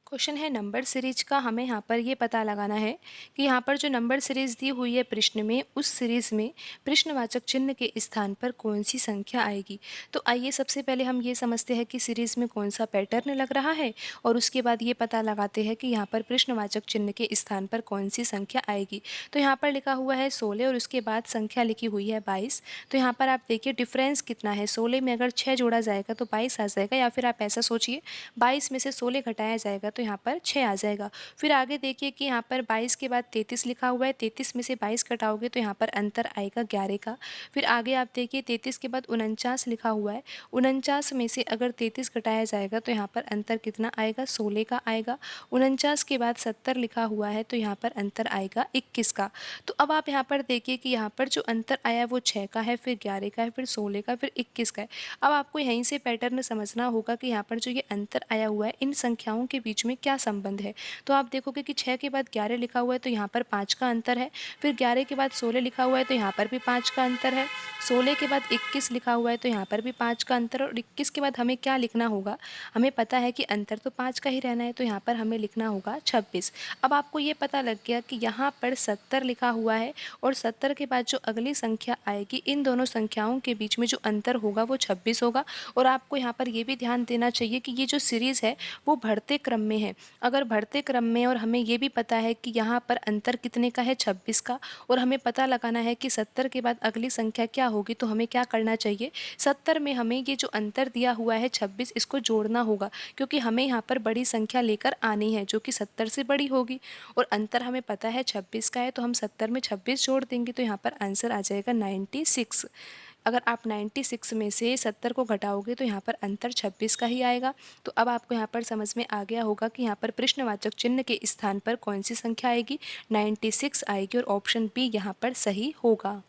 Question है number series का। हमें यहाँ पर ये पता लगाना है कि यहाँ पर जो नंबर सीरीज दी हुई है प्रश्न में, उस सीरीज में प्रश्नवाचक चिन्ह के स्थान पर कौन सी संख्या आएगी। तो आइए सबसे पहले हम ये समझते हैं कि सीरीज में कौन सा पैटर्न लग रहा है और उसके बाद ये पता लगाते हैं कि यहाँ पर प्रश्नवाचक चिन्ह के स्थान पर कौन सी संख्या आएगी। तो यहाँ पर लिखा हुआ है 16 और उसके बाद संख्या लिखी हुई है 22। तो यहाँ पर आप देखिए डिफरेंस कितना है। 16 में अगर 6 जोड़ा जाएगा तो 22 आ जाएगा, या फिर आप ऐसा सोचिए 22 में से 16 घटाया जाएगा तो यहाँ पर 6 आ जाएगा। फिर आगे देखिए कि यहाँ पर 22 के बाद 33 लिखा हुआ है, 33 में से 22 घटाओगे तो यहाँ पर अंतर आएगा 11 का। फिर आगे आप देखिए 33 के बाद 49 लिखा हुआ है, 49 में से अगर 33 घटाया जाएगा तो यहाँ पर अंतर कितना आएगा, 16 का आएगा। 49 के बाद 70 लिखा हुआ है तो यहाँ पर अंतर आएगा 21 का। तो अब आप यहाँ पर देखिए कि यहाँ पर जो अंतर आया वो 6 का है, फिर 11 का है, फिर 16 का, फिर 21 का है। अब आपको यहीं से पैटर्न समझना होगा कि यहाँ पर जो ये अंतर आया हुआ है इन संख्याओं के बीच में क्या संबंध है। तो आप देखोगे कि 6 के बाद 11 लिखा हुआ है तो यहाँ पर 5 का अंतर है, फिर 11 के बाद 16 लिखा हुआ है तो यहाँ पर भी 5 का अंतर है, 16 के बाद 21 लिखा हुआ है तो यहाँ पर भी 5 का अंतर, और 21 के बाद हमें क्या लिखना होगा, हमें पता है कि अंतर तो 5 का ही रहना है तो यहाँ पर हमें लिखना होगा 26। अब आपको ये पता लग गया कि यहाँ पर 70 लिखा हुआ है और 70 के बाद जो अगली संख्या आएगी इन दोनों संख्याओं के बीच में जो अंतर होगा वो 26 होगा। और आपको यहाँ पर ये भी ध्यान देना चाहिए कि ये जो सीरीज़ है वो बढ़ते क्रम में है। अगर बढ़ते क्रम में, और हमें ये भी पता है कि यहाँ पर अंतर कितने का है, 26 का, और हमें पता लगाना है कि 70 के बाद अगली संख्या क्या होगी, तो हमें क्या करना चाहिए, 70 में हमें ये जो अंतर दिया हुआ है 26, इसको जोड़ना होगा, क्योंकि हमें यहाँ पर बड़ी संख्या लेकर आनी है जो कि 70 से बड़ी होगी। और अंतर हमें पता है 26 का है तो हम 70 में 26 जोड़ देंगे तो यहाँ पर आंसर आ जाएगा 96। अगर आप 96 में से 70 को घटाओगे तो यहाँ पर अंतर 26 का ही आएगा। तो अब आपको यहाँ पर समझ में आ गया होगा कि यहाँ पर प्रश्नवाचक चिन्ह के स्थान पर कौन सी संख्या आएगी, 96 आएगी, और ऑप्शन बी यहाँ पर सही होगा।